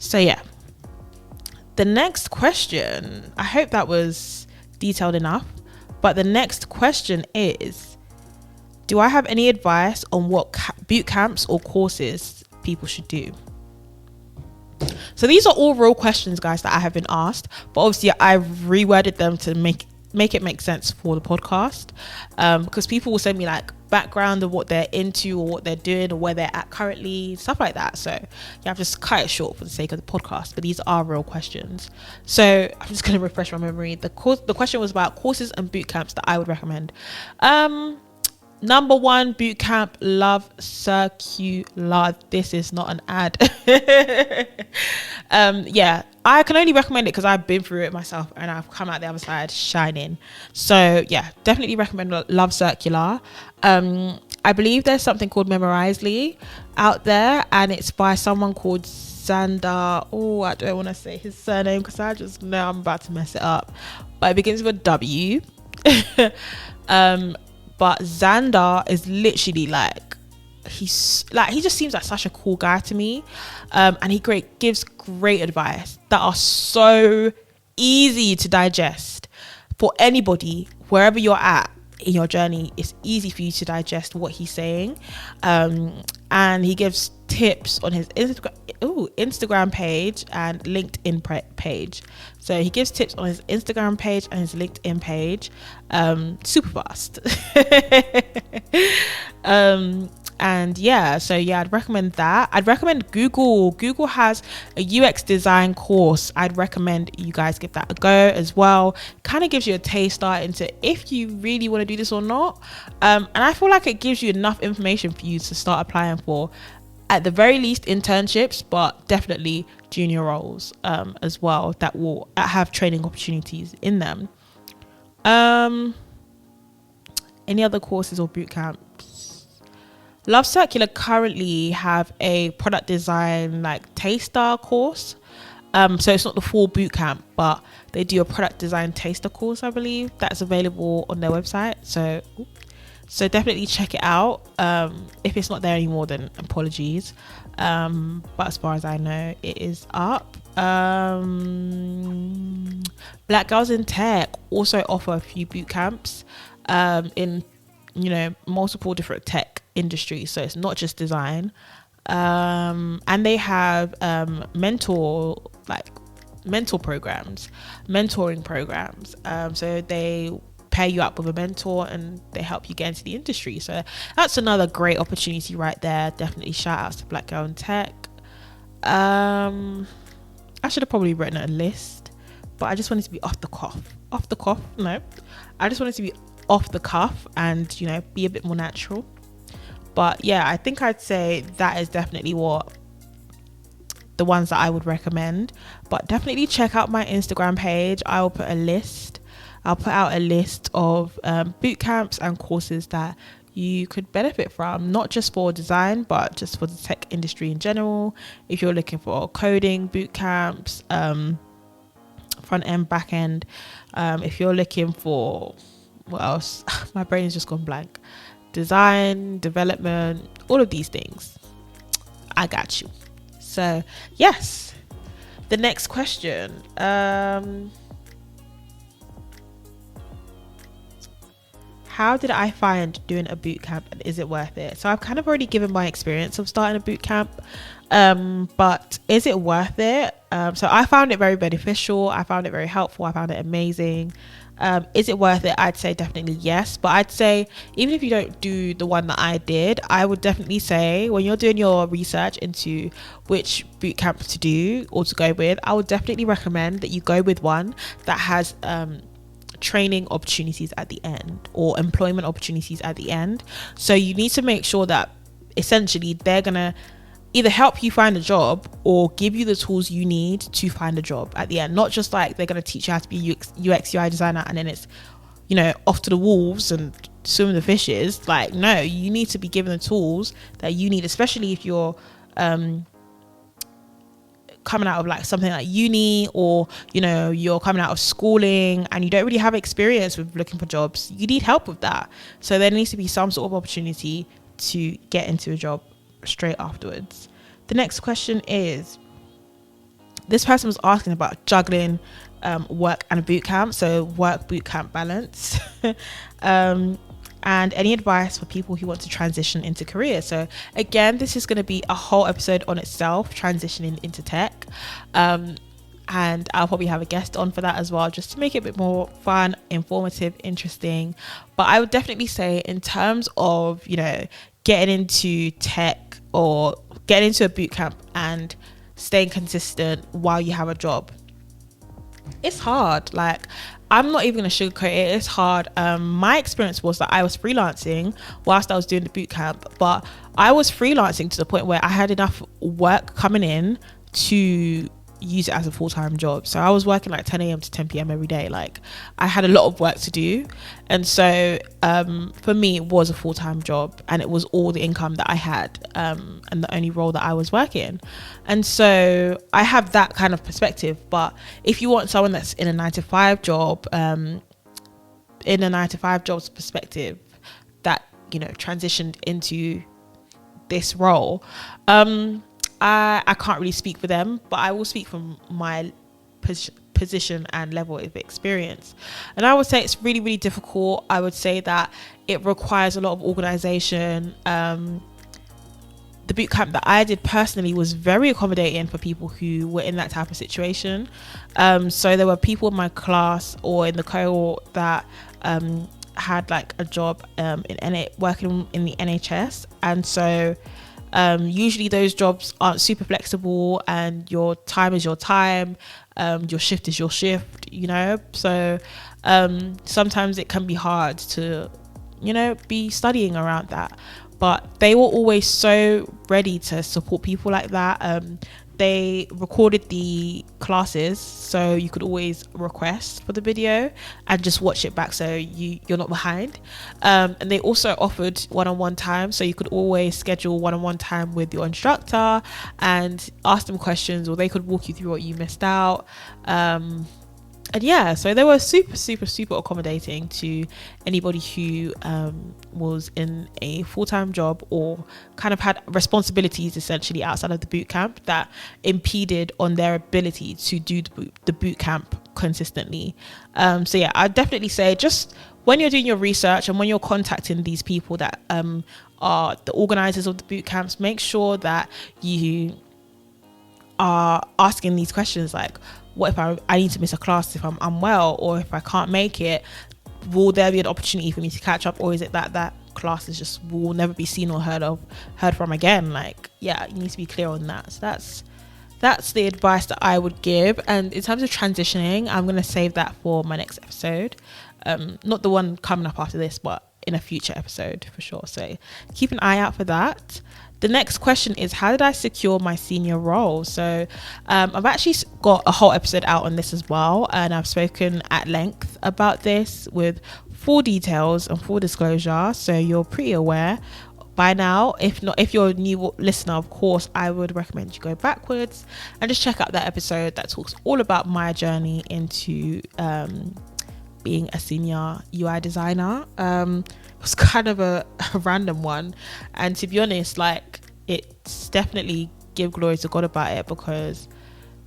So yeah, the next question, I hope that was detailed enough, but the next question is, do I have any advice on what boot camps or courses people should do? So these are all real questions, guys, that I have been asked, but obviously I've reworded them to make it make sense for the podcast, because people will send me like background of what they're into or what they're doing or where they're at currently, stuff like that. So yeah, I've just cut it short for the sake of the podcast, but these are real questions. So I'm just going to refresh my memory. The question was about courses and boot camps that I would recommend. Number one, boot camp, Love Circular. This is not an ad. Yeah, I can only recommend it because I've been through it myself and I've come out the other side shining. So yeah, definitely recommend Love Circular. I believe there's something called Memorizely out there, and it's by someone called Xander. Oh, I don't want to say his surname because I just know I'm about to mess it up, but it begins with a W. But Xander is literally like, he just seems like such a cool guy to me, and he gives great advice that are so easy to digest for anybody wherever you're at in your journey. It's easy for you to digest what he's saying, and he gives tips on his Instagram page and LinkedIn page. So he gives tips on his Instagram page and his LinkedIn page, super fast. And yeah, so yeah, I'd recommend that. I'd recommend Google has a UX design course. I'd recommend you guys give that a go as well. Kind of gives you a taster into if you really want to do this or not, and I feel like it gives you enough information for you to start applying for, at the very least, internships, but definitely junior roles as well that will have training opportunities in them. Any other courses or boot camps? Love Circular currently have a product design like taster course. So it's not the full boot camp, but they do a product design taster course, I believe, that's available on their website. So definitely check it out. If it's not there anymore, then apologies. But as far as I know, it is up. Black Girls in Tech also offer a few boot camps in, multiple different tech industries. So it's not just design. And they have mentoring programs. So they pair you up with a mentor and they help you get into the industry. So that's another great opportunity right there. Definitely shout outs to Black Girl in Tech. I should have probably written a list, but I just wanted to be off the cuff. I just wanted to be off the cuff and be a bit more natural. But yeah, I think I'd say that is definitely the ones that I would recommend. But definitely check out my Instagram page. I'll put out a list of boot camps and courses that you could benefit from, not just for design, but just for the tech industry in general. If you're looking for coding boot camps, front end, back end, if you're looking for, what else? My brain has just gone blank. Design, development, all of these things, I got you. So yes, the next question. How did I find doing a boot camp, and is it worth it? So I've kind of already given my experience of starting a boot camp, but is it worth it? So I found it very beneficial. I found it very helpful. I found it amazing. Is it worth it? I'd say definitely yes. But I'd say even if you don't do the one that I did, I would definitely say when you're doing your research into which boot camp to do or to go with, I would definitely recommend that you go with one that has training opportunities at the end or employment opportunities at the end. So you need to make sure that essentially they're gonna either help you find a job or give you the tools you need to find a job at the end. Not just like they're going to teach you how to be UX UI designer and then it's off to the wolves and swim the fishes. Like, no, you need to be given the tools that you need, especially if you're coming out of like something like uni, or you're coming out of schooling and you don't really have experience with looking for jobs. You need help with that. So there needs to be some sort of opportunity to get into a job straight afterwards. The next question is, this person was asking about juggling work and a boot camp, so work boot camp balance. And any advice for people who want to transition into career. So again, this is going to be a whole episode on itself, transitioning into tech. And I'll probably have a guest on for that as well, just to make it a bit more fun, informative, interesting. But I would definitely say, in terms of, you know, getting into tech or getting into a boot camp and staying consistent while you have a job, it's hard. Like, I'm not even gonna sugarcoat it, it's hard. My experience was that I was freelancing whilst I was doing the boot camp, but I was freelancing to the point where I had enough work coming in to use it as a full-time job. So I was working like 10 a.m. to 10 p.m. every day. Like, I had a lot of work to do, and so for me it was a full-time job, and it was all the income that I had, and the only role that I was working. And so I have that kind of perspective. But if you want someone that's in a 9-to-5 job, in a 9-to-5 job's perspective, that, you know, transitioned into this role, I can't really speak for them, but I will speak from my position and level of experience. And I would say it's really, really difficult. I would say that it requires a lot of organization. The boot camp that I did personally was very accommodating for people who were in that type of situation. So there were people in my class or in the cohort that had like a job working in the NHS, and so usually those jobs aren't super flexible, and your time is your time, your shift is your shift, you know. So sometimes it can be hard to, you know, be studying around that, but they were always so ready to support people like that. They recorded the classes, so you could always request for the video and just watch it back, so you're not behind. And they also offered one-on-one time, so you could always schedule one-on-one time with your instructor and ask them questions, or they could walk you through what you missed out. And yeah, so they were super accommodating to anybody who was in a full-time job or kind of had responsibilities essentially outside of the boot camp that impeded on their ability to do the boot camp consistently. So yeah, I'd definitely say, just when you're doing your research and when you're contacting these people that are the organizers of the boot camps, make sure that you are asking these questions like, what if I need to miss a class if I'm unwell, or if I can't make it, will there be an opportunity for me to catch up, or is it that class is just will never be seen or heard from again? Like, yeah, you need to be clear on that. So that's the advice that I would give. And in terms of transitioning, I'm going to save that for my next episode, not the one coming up after this, but in a future episode for sure. So keep an eye out for that. The next question is, how did I secure my senior role? So I've actually got a whole episode out on this as well, and I've spoken at length about this with full details and full disclosure, so you're pretty aware by now. If not, if you're a new listener, of course I would recommend you go backwards and just check out that episode that talks all about my journey into being a senior UI designer. It was kind of a random one, and to be honest, like, it's definitely give glory to God about it, because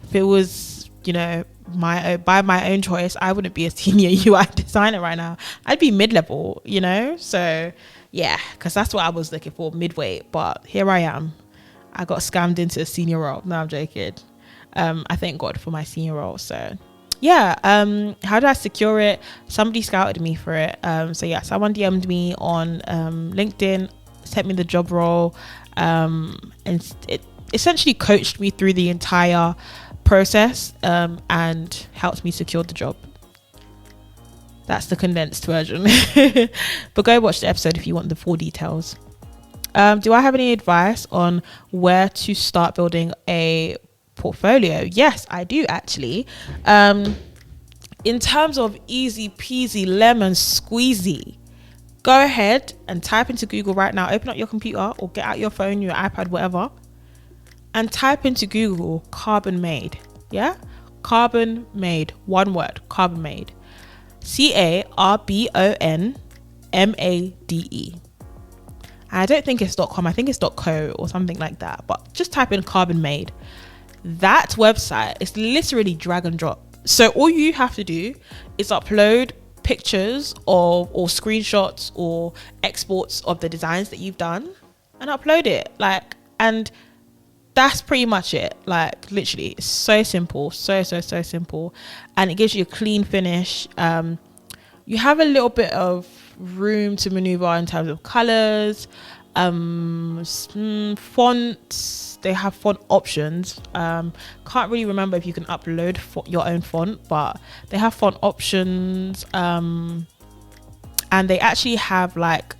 if it was, you know, by my own choice, I wouldn't be a senior UI designer right now. I'd be mid-level, you know. So yeah, because that's what I was looking for, midweight, but here I am. I got scammed into a senior role. No, I'm joking. I thank God for my senior role. So yeah, how did I secure it? Somebody scouted me for it. So yeah, someone DM'd me on LinkedIn, sent me the job role, and it essentially coached me through the entire process, and helped me secure the job. That's the condensed version. But go watch the episode if you want the full details. Do I have any advice on where to start building a portfolio? Yes, I do actually. In terms of easy peasy lemon squeezy, go ahead and type into Google right now. Open up your computer or get out your phone, your iPad, whatever, and type into Google carbon made. Yeah, carbon made, one word, carbon made, CARBONMADE. I don't think it's .com, I think it's .co or something like that, but just type in carbon made. That website is literally drag and drop. So all you have to do is upload pictures of or screenshots or exports of the designs that you've done and upload it. Like, and that's pretty much it. Like, literally, it's so simple, so simple, and it gives you a clean finish. You have a little bit of room to maneuver in terms of colors, fonts. They have font options. Can't really remember if you can upload your own font, but they have font options, and they actually have like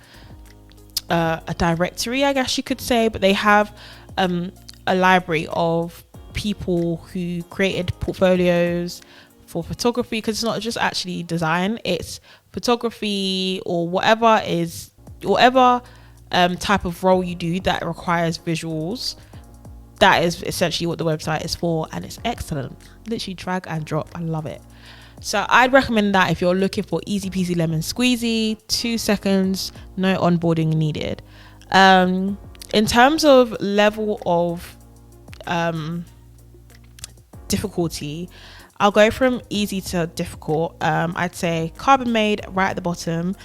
a directory, I guess you could say, but they have a library of people who created portfolios for photography, because it's not just actually design, it's photography or whatever type of role you do that requires visuals. That is essentially what the website is for, and it's excellent. Literally drag and drop. I love it. So I'd recommend that if you're looking for easy peasy lemon squeezy, 2 seconds, no onboarding needed. In terms of level of difficulty, I'll go from easy to difficult. I'd say Carbon Made right at the bottom.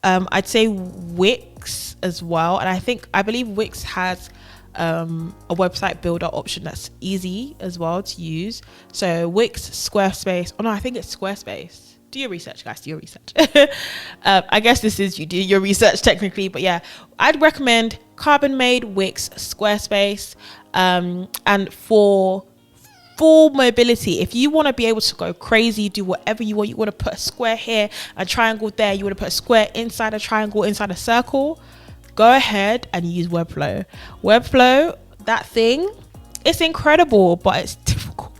I'd say Wix as well, and I believe Wix has a website builder option that's easy as well to use. So Wix, Squarespace. Oh no, I think it's Squarespace. Do your research, guys. Do your research. I guess this is you do your research technically, but yeah, I'd recommend Carbon Made, Wix, Squarespace, and for full mobility, if you want to be able to go crazy, do whatever you want to put a square here, a triangle there, you want to put a square inside a triangle, inside a circle, go ahead and use Webflow. Webflow, that thing, it's incredible, but it's difficult.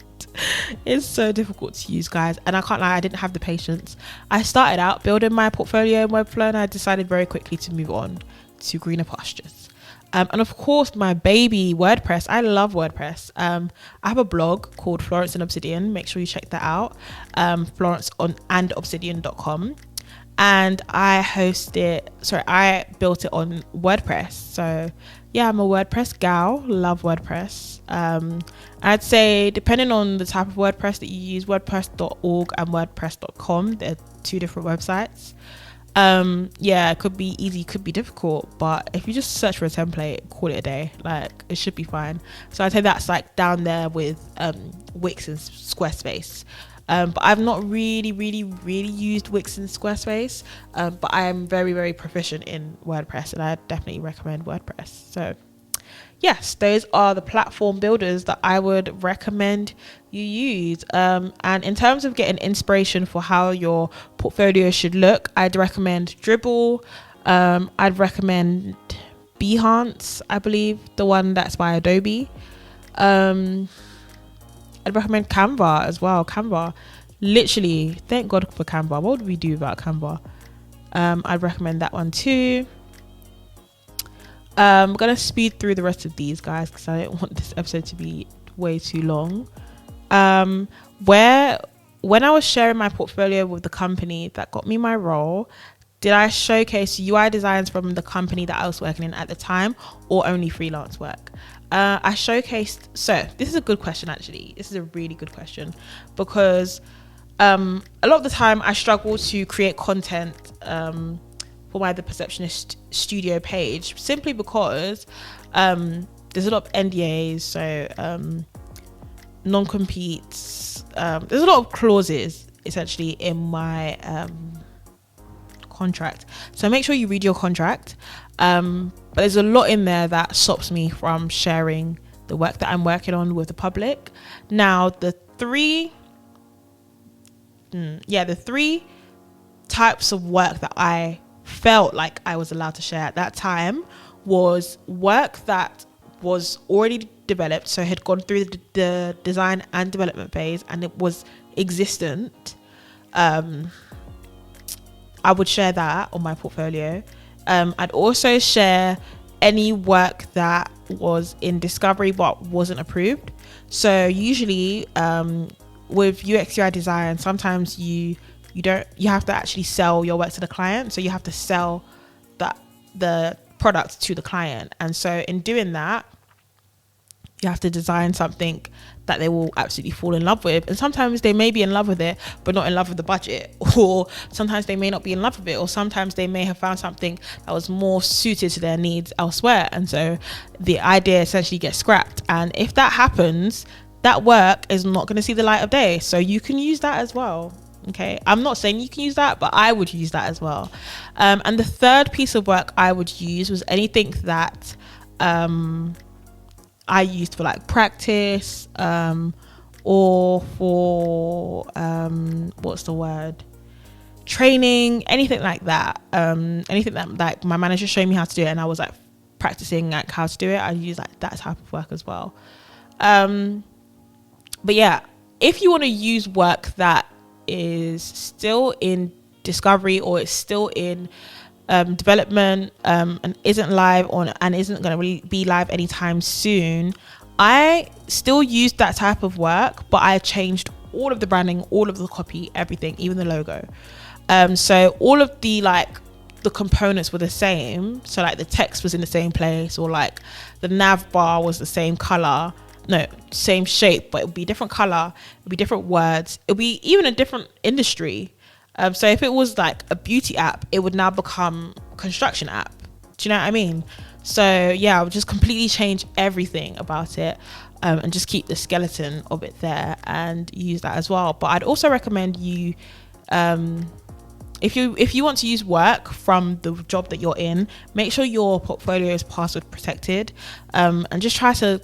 It's so difficult to use, guys, and I can't lie, I didn't have the patience. I started out building my portfolio in Webflow, and I decided very quickly to move on to greener pastures. And of course, my baby WordPress. I love WordPress. I have a blog called Florence and Obsidian. Make sure you check that out. Florence on andobsidian.com. And I built it on WordPress. So yeah, I'm a WordPress gal. Love WordPress. I'd say depending on the type of WordPress that you use, WordPress.org and WordPress.com, they're 2 different websites. Yeah, it could be easy, could be difficult, but if you just search for a template, call it a day, like it should be fine. So I'd say that's like down there with Wix and Squarespace. But I've not really used Wix and Squarespace, but I am very proficient in WordPress, and I definitely recommend WordPress. So yes, those are the platform builders that I would recommend you use. And in terms of getting inspiration for how your portfolio should look, I'd recommend Dribble. I'd recommend Behance, I believe, the one that's by Adobe. I'd recommend Canva as well. Canva, literally, thank God for Canva. What would we do without Canva? I'd recommend that one too. I'm gonna speed through the rest of these, guys, because I don't want this episode to be way too long. When I was sharing my portfolio with the company that got me my role, did I showcase UI designs from the company that I was working in at the time, or only freelance work? I showcased. So this is a good question, actually. This is a really good question, because a lot of the time I struggle to create content for my The Perceptionist Studio page, simply because there's a lot of NDAs, so non-competes. There's a lot of clauses essentially in my contract, so make sure you read your contract. But there's a lot in there that stops me from sharing the work that I'm working on with the public. Now, the three types of work that I felt like I was allowed to share at that time was work that was already developed, so had gone through the design and development phase, and it was existent. I would share that on my portfolio. I'd also share any work that was in discovery but wasn't approved. So usually with UX UI design, sometimes you have to actually sell your work to the client, so you have to sell the product to the client. And so in doing that, You have to design something that they will absolutely fall in love with. And sometimes they may be in love with it, but not in love with the budget. Or sometimes they may not be in love with it. Or sometimes they may have found something that was more suited to their needs elsewhere. And so the idea essentially gets scrapped. And if that happens, that work is not going to see the light of day. So you can use that as well. Okay, I'm not saying you can use that, but I would use that as well. And the third piece of work I would use was anything that I used for like practice, or for what's the word, training, anything like that. Anything that like my manager showed me how to do it, and I was like practicing like how to do it. I use like that type of work as well. But yeah, if you want to use work that is still in discovery, or it's still in development, and isn't live on, and isn't going to really be live anytime soon, I still use that type of work, but I changed all of the branding, all of the copy, everything, even the logo. So all of the components were the same. So like the text was in the same place, or like the nav bar was the same color, no, same shape, but it would be different color, it would be different words, it would be even a different industry. So if it was like a beauty app, it would now become a construction app. Do you know what I mean? So yeah, I would just completely change everything about it, and just keep the skeleton of it there and use that as well. But I'd also recommend you, if you want to use work from the job that you're in, make sure your portfolio is password protected, and just try to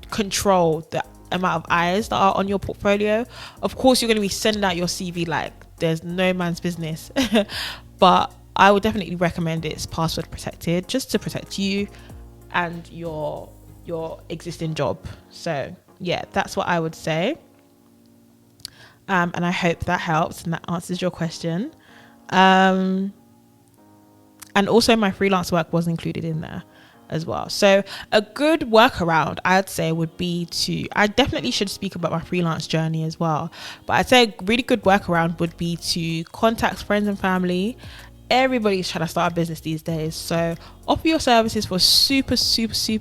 control the amount of eyes that are on your portfolio. Of course, you're going to be sending out your CV like there's no man's business, but I would definitely recommend it's password protected, just to protect you and your existing job. So yeah, that's what I would say. And I hope that helps and that answers your question. And also my freelance work was included in there as well. So a good workaround I'd say would be I definitely should speak about my freelance journey as well, but I'd say a really good workaround would be to contact friends and family. Everybody's trying to start a business these days, so offer your services for super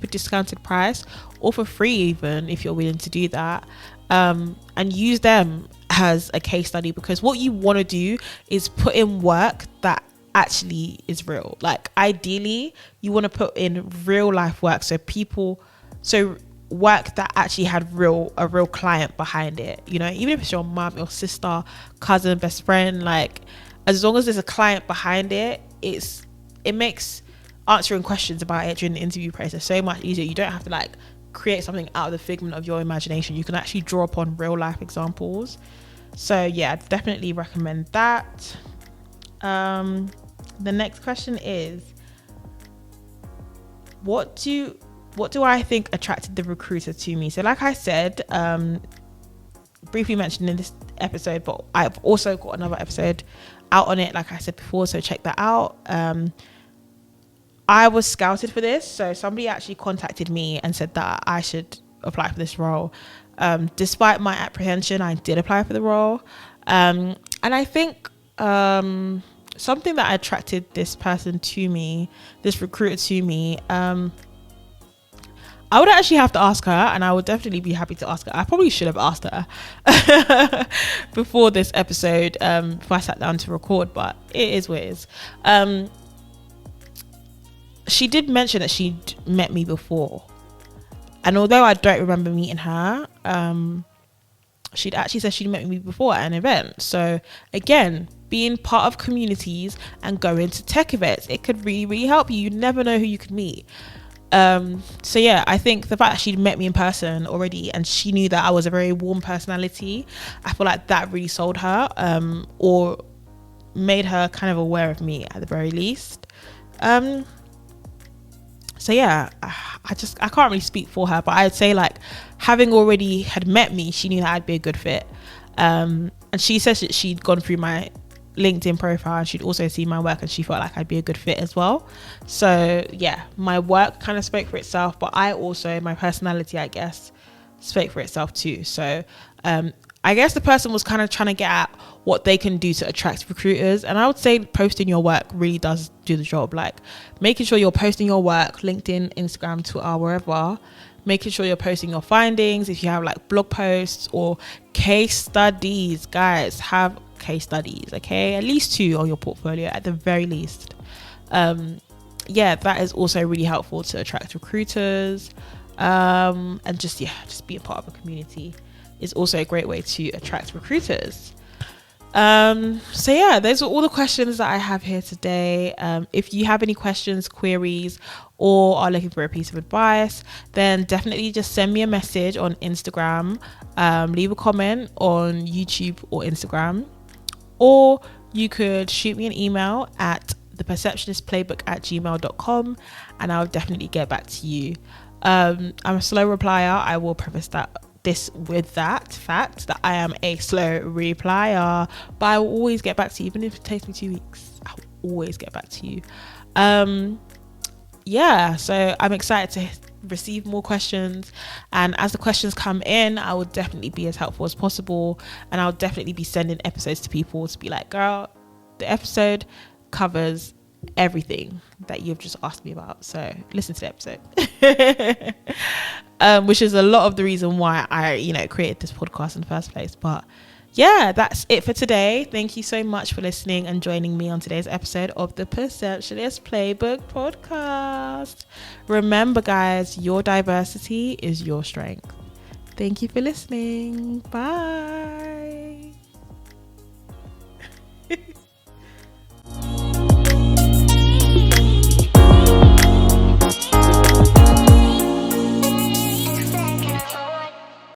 discounted price, or for free even if you're willing to do that, and use them as a case study, because what you want to do is put in work that actually is real. Like ideally you want to put in real life work, so work that actually had a real client behind it, you know, even if it's your mom, your sister, cousin, best friend, like as long as there's a client behind it, it makes answering questions about it during the interview process so much easier. You don't have to like create something out of the figment of your imagination. You can actually draw upon real life examples. So yeah, I'd definitely recommend that. The next question is, what do I think attracted the recruiter to me? So like I said, briefly mentioned in this episode, but I've also got another episode out on it, like I said before, so check that out. I was scouted for this, so somebody actually contacted me and said that I should apply for this role. Despite my apprehension, I did apply for the role, and I think something that attracted this person to me, this recruiter to me, I would actually have to ask her, and I would definitely be happy to ask her. I probably should have asked her before this episode, before I sat down to record, but it is what it is. She did mention that she'd met me before, and although I don't remember meeting her, she'd actually said she'd met me before at an event. So again, being part of communities and going to tech events, it could really help you. You never know who you could meet. So yeah, I think the fact that she'd met me in person already and she knew that I was a very warm personality, I feel like that really sold her, or made her kind of aware of me at the very least. So yeah, I can't really speak for her, but I'd say like having already had met me, she knew that I'd be a good fit. And she says that she'd gone through my LinkedIn profile and she'd also seen my work and she felt like I'd be a good fit as well. So yeah, my work kind of spoke for itself, but I also, my personality, I guess, spoke for itself too. So I I guess the person was kind of trying to get at what they can do to attract recruiters. And I would say posting your work really does do the job. Like making sure you're posting your work, LinkedIn, Instagram, Twitter, wherever. Making sure you're posting your findings. If you have like blog posts or case studies, guys, have case studies, okay? At least 2 on your portfolio at the very least. Yeah, that is also really helpful to attract recruiters. And just being part of a community is also a great way to attract recruiters. So yeah, those are all the questions that I have here today. If you have any questions, queries, or are looking for a piece of advice, then definitely just send me a message on Instagram, leave a comment on YouTube or Instagram, or you could shoot me an email at theperceptionistplaybook@gmail.com, and I'll definitely get back to you. I'm a slow replier. I will preface this with that fact that I am a slow replier, but I will always get back to you. Even if it takes me 2 weeks, I'll always get back to you. So I'm excited to receive more questions, and as the questions come in, I will definitely be as helpful as possible, and I'll definitely be sending episodes to people to be like, girl, the episode covers everything that you've just asked me about, so listen to the episode. Which is a lot of the reason why I created this podcast in the first place. But yeah, that's it for today. Thank you so much for listening and joining me on today's episode of the Perceptionist Playbook podcast. Remember, guys, your diversity is your strength. Thank you for listening. Bye.